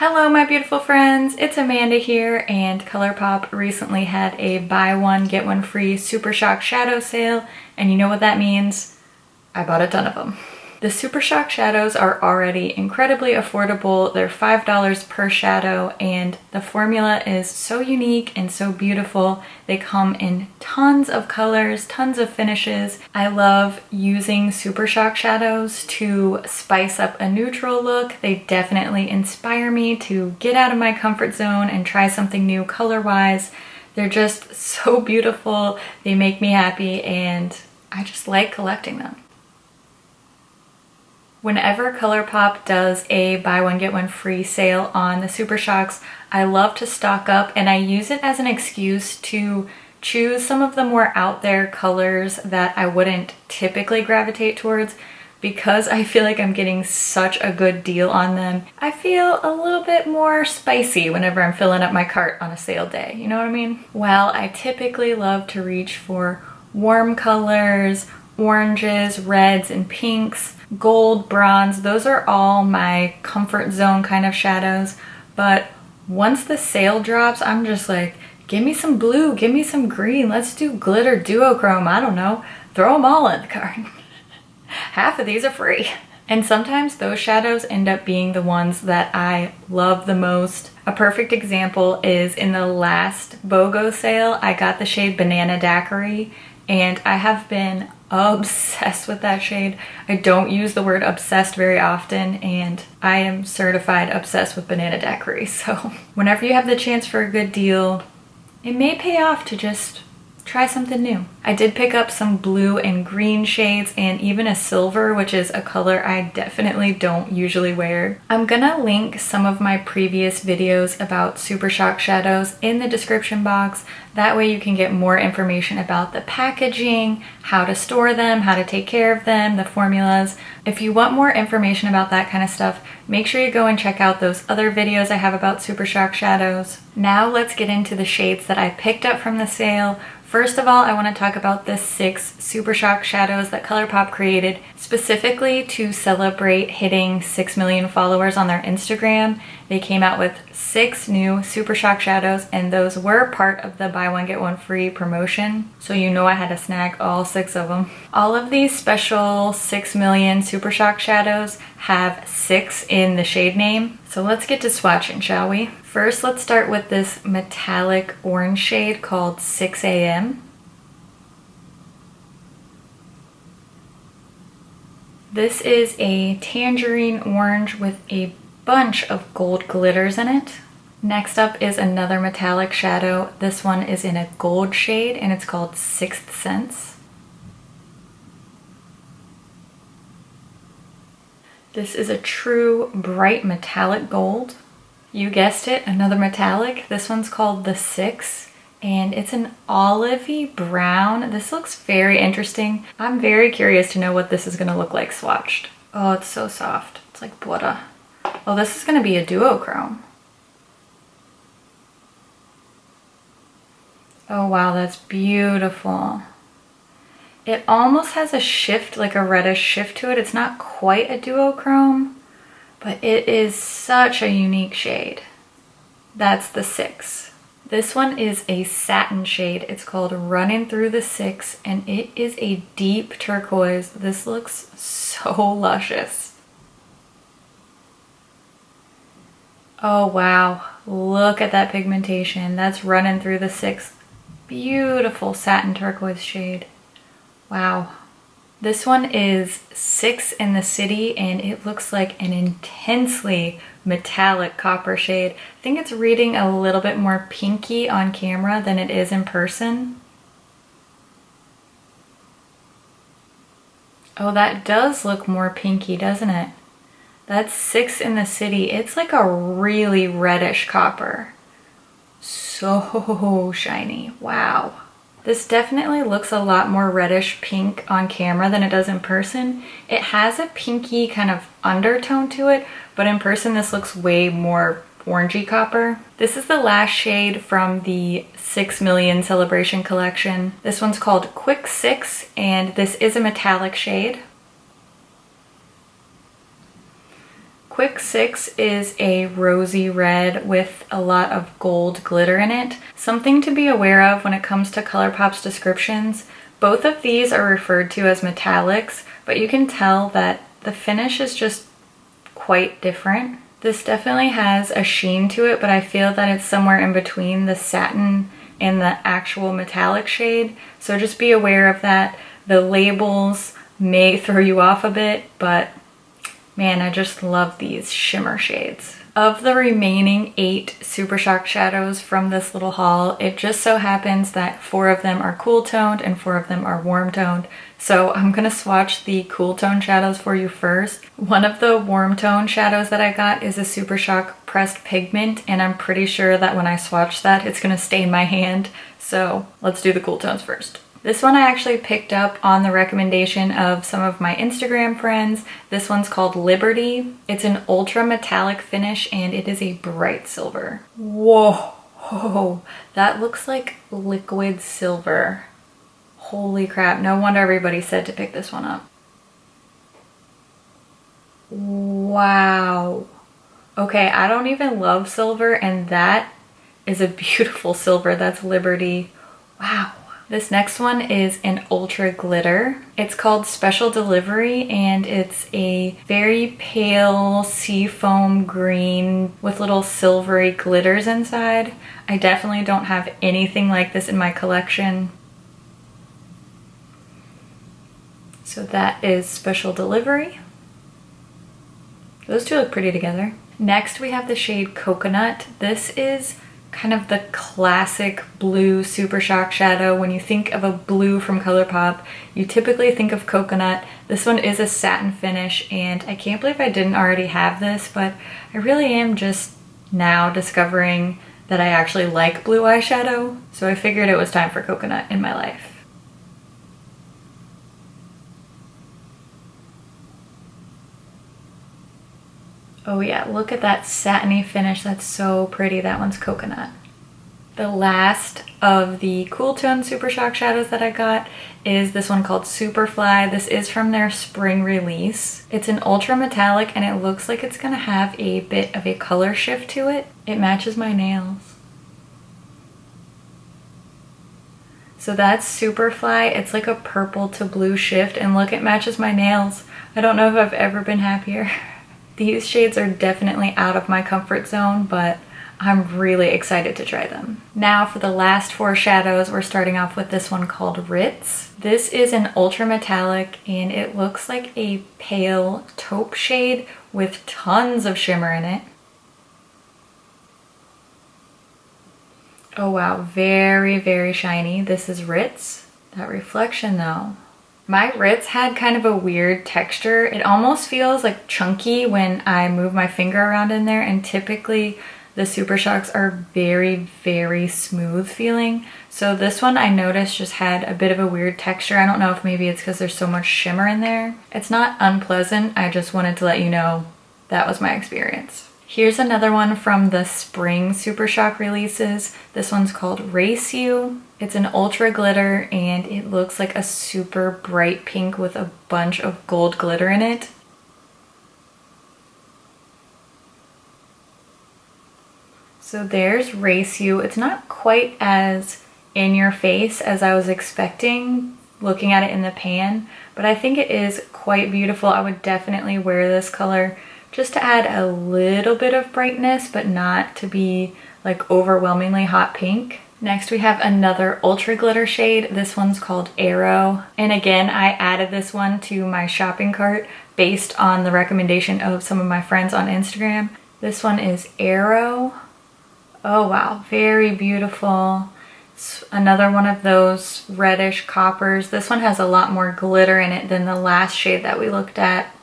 Hello my beautiful friends, it's Amanda here, and ColourPop recently had a buy one get one free Super Shock Shadow sale, and you know what that means? I bought a ton of them. The Super Shock Shadows are already incredibly affordable. They're $5 per shadow, and the formula is so unique and so beautiful. They come in tons of colors, tons of finishes. I love using Super Shock Shadows to spice up a neutral look. They definitely inspire me to get out of my comfort zone and try something new color-wise. They're just so beautiful. They make me happy, and I just like collecting them. Whenever ColourPop does a buy one get one free sale on the Super Shocks, I love to stock up, and I use it as an excuse to choose some of the more out there colors that I wouldn't typically gravitate towards. Because I feel like I'm getting such a good deal on them, I feel a little bit more spicy whenever I'm filling up my cart on a sale day, you know what I mean? While I typically love to reach for warm colors, oranges, reds, and pinks, gold, bronze, those are all my comfort zone kind of shadows. But once the sale drops, I'm just like, give me some blue, give me some green, let's do glitter duochrome, I don't know, throw them all in the cart. Half of these are free. And sometimes those shadows end up being the ones that I love the most. A perfect example is in the last BOGO sale, I got the shade Banana Daiquiri, and I have been obsessed with that shade. I don't use the word obsessed very often, and I am certified obsessed with Banana Daiquiri. So whenever you have the chance for a good deal, it may pay off to just try something new. I did pick up some blue and green shades and even a silver, which is a color I definitely don't usually wear. I'm gonna link some of my previous videos about Super Shock Shadows in the description box. That way you can get more information about the packaging, how to store them, how to take care of them, the formulas. If you want more information about that kind of stuff, make sure you go and check out those other videos I have about Super Shock Shadows. Now let's get into the shades that I picked up from the sale. First of all, I want to talk about the 6 Super Shock Shadows that ColourPop created specifically to celebrate hitting 6 million followers on their Instagram. They came out with 6 new Super Shock Shadows, and those were part of the buy one get one free promotion. So you know I had to snag all 6 of them. All of these special 6 million Super Shock Shadows have 6 in the shade name. So let's get to swatching, shall we? First, let's start with this metallic orange shade called 6 AM. This is a tangerine orange with a bunch of gold glitters in it. Next up is another metallic shadow. This one is in a gold shade and it's called Sixth Sense. This is a true bright metallic gold. You guessed it, another metallic. This one's called the 6, and it's an olivey brown. This looks very interesting. I'm very curious to know what this is gonna look like swatched. Oh, it's so soft. It's like butter. Oh, this is gonna be a duochrome. Oh wow, that's beautiful. It almost has a shift, like a reddish shift to it. It's not quite a duochrome, but it is such a unique shade. That's the 6. This one is a satin shade. It's called Runnin' Through the 6, and it is a deep turquoise. This looks so luscious. Oh wow, look at that pigmentation. That's Runnin' Through the 6. Beautiful satin turquoise shade. Wow. This one is 6 in the City, and it looks like an intensely metallic copper shade. I think it's reading a little bit more pinky on camera than it is in person. Oh, that does look more pinky, doesn't it? That's 6 in the City. It's like a really reddish copper. So shiny. Wow. This definitely looks a lot more reddish pink on camera than it does in person. It has a pinky kind of undertone to it, but in person this looks way more orangey copper. This is the last shade from the 6 million celebration collection. This one's called Quick 6, and this is a metallic shade. Quick 6 is a rosy red with a lot of gold glitter in it. Something to be aware of when it comes to ColourPop's descriptions, both of these are referred to as metallics, but you can tell that the finish is just quite different. This definitely has a sheen to it, but I feel that it's somewhere in between the satin and the actual metallic shade, so just be aware of that. The labels may throw you off a bit, but man, I just love these shimmer shades. Of the remaining 8 Super Shock shadows from this little haul, it just so happens that 4 of them are cool toned and 4 of them are warm toned. So I'm gonna swatch the cool tone shadows for you first. One of the warm tone shadows that I got is a Super Shock pressed pigment, and I'm pretty sure that when I swatch that, it's gonna stain my hand. So let's do the cool tones first. This one I actually picked up on the recommendation of some of my Instagram friends. This one's called Liberty. It's an ultra metallic finish and it is a bright silver. Whoa, that looks like liquid silver. Holy crap, no wonder everybody said to pick this one up. Wow. Okay, I don't even love silver, and that is a beautiful silver. That's Liberty. Wow. This next one is an ultra glitter. It's called Special Delivery, and it's a very pale seafoam green with little silvery glitters inside. I definitely don't have anything like this in my collection. So that is Special Delivery. Those two look pretty together. Next we have the shade Coconut. This is kind of the classic blue Super Shock shadow. When you think of a blue from ColourPop, you typically think of coconut. This one is a satin finish, and I can't believe I didn't already have this, but I really am just now discovering that I actually like blue eyeshadow, so I figured it was time for coconut in my life. Oh yeah, look at that satiny finish. That's so pretty. That one's coconut. The last of the cool tone Super Shock shadows that I got is this one called Superfly. This is from their spring release. It's an ultra metallic and it looks like it's gonna have a bit of a color shift to it. It matches my nails. So that's Superfly. It's like a purple to blue shift, and look, it matches my nails. I don't know if I've ever been happier. These shades are definitely out of my comfort zone, but I'm really excited to try them. Now for the last 4 shadows, we're starting off with this one called Ritz. This is an ultra metallic and it looks like a pale taupe shade with tons of shimmer in it. Oh wow, very, very shiny. This is Ritz. That reflection though. My Ritz had kind of a weird texture. It almost feels like chunky when I move my finger around in there, and typically the Super Shocks are very, very smooth feeling. So this one I noticed just had a bit of a weird texture. I don't know if maybe it's because there's so much shimmer in there. It's not unpleasant. I just wanted to let you know that was my experience. Here's another one from the spring Super Shock releases. This one's called Race You. It's an ultra glitter and it looks like a super bright pink with a bunch of gold glitter in it. So there's Race You. It's not quite as in your face as I was expecting looking at it in the pan, but I think it is quite beautiful. I would definitely wear this color just to add a little bit of brightness, but not to be like overwhelmingly hot pink. Next we have another ultra glitter shade. This one's called Arrow. And again, I added this one to my shopping cart based on the recommendation of some of my friends on Instagram. This one is Arrow. Oh wow, very beautiful. It's another one of those reddish coppers. This one has a lot more glitter in it than the last shade that we looked at.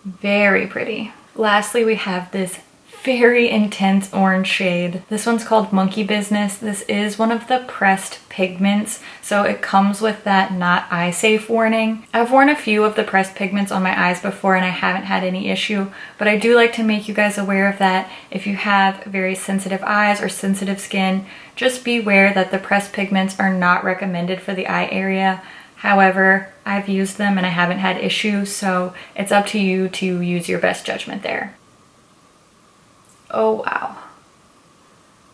Very pretty. Lastly, we have this very intense orange shade. This one's called Monkey Business. This is one of the pressed pigments, so it comes with that not eye safe warning. I've worn a few of the pressed pigments on my eyes before and I haven't had any issue, but I do like to make you guys aware of that. If you have very sensitive eyes or sensitive skin, just beware that the pressed pigments are not recommended for the eye area. However, I've used them and I haven't had issues, so it's up to you to use your best judgment there. Oh wow.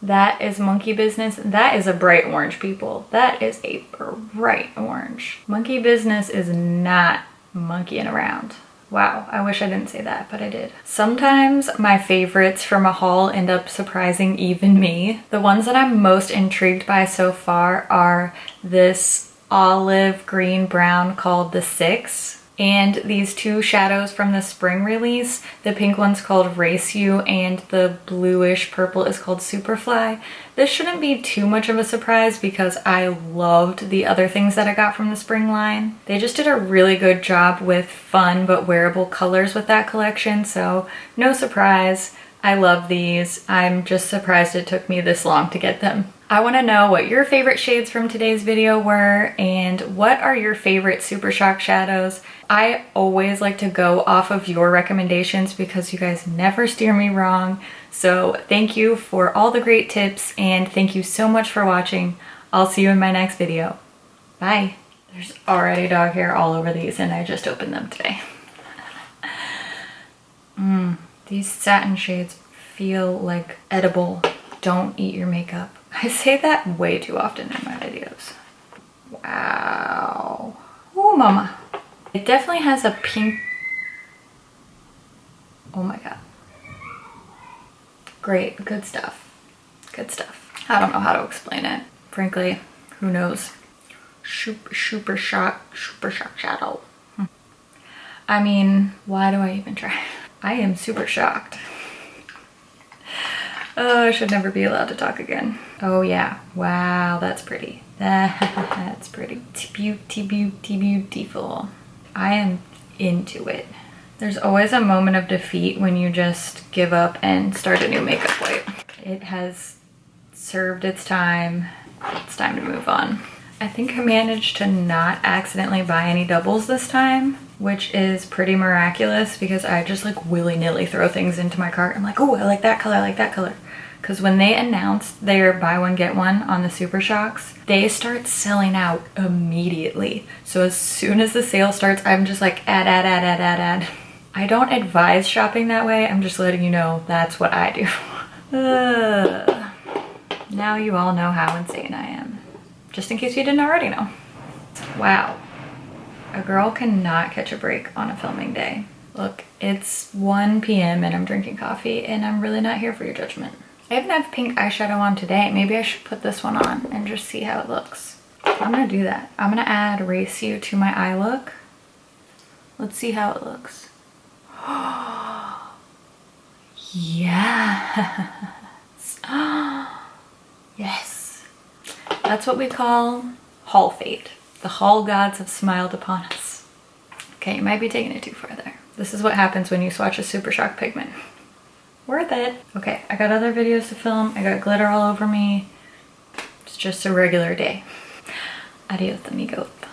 That is monkey business. That is a bright orange, people. That is a bright orange. Monkey business is not monkeying around. Wow, I wish I didn't say that, but I did. Sometimes my favorites from a haul end up surprising even me. The ones that I'm most intrigued by so far are this olive green brown called the 6 and these 2 shadows from the spring release. The pink one's called Race You and the bluish purple is called Superfly. This shouldn't be too much of a surprise because I loved the other things that I got from the spring line. They just did a really good job with fun but wearable colors with that collection, so no surprise. I love these. I'm just surprised it took me this long to get them. I want to know what your favorite shades from today's video were and what are your favorite Super Shock shadows. I always like to go off of your recommendations because you guys never steer me wrong. So thank you for all the great tips and thank you so much for watching. I'll see you in my next video. Bye. There's already dog hair all over these and I just opened them today. These satin shades feel like edible. Don't eat your makeup. I say that way too often in my videos. Wow. Oh, mama. It definitely has a pink. Oh my God. Great, good stuff. Good stuff. I don't know how to explain it. Frankly, who knows? Super Shock Shdow. I mean, why do I even try? I am super shocked. Oh, I should never be allowed to talk again. Oh yeah, wow, that's pretty. That's pretty. Beautiful. I am into it. There's always a moment of defeat when you just give up and start a new makeup wipe. It has served its time. It's time to move on. I think I managed to not accidentally buy any doubles this time, which is pretty miraculous because I just like willy-nilly throw things into my cart. I'm like, oh, I like that color, I like that color. Because when they announced their buy one get one on the Super Shocks, they start selling out immediately. So as soon as the sale starts, I'm just like add. I don't advise shopping that way. I'm just letting you know that's what I do. Now you all know how insane I am. Just in case you didn't already know. Wow. A girl cannot catch a break on a filming day. Look, it's 1 p.m. and I'm drinking coffee and I'm really not here for your judgment. I even have pink eyeshadow on today. Maybe I should put this one on and just see how it looks. I'm gonna do that. I'm gonna add Race You to my eye look. Let's see how it looks. Yes. Yes. That's what we call haul fate. The haul gods have smiled upon us. Okay, you might be taking it too far there. This is what happens when you swatch a Super Shock pigment. Worth it. Okay, I got other videos to film. I got glitter all over me. It's just a regular day. Adios, amigos.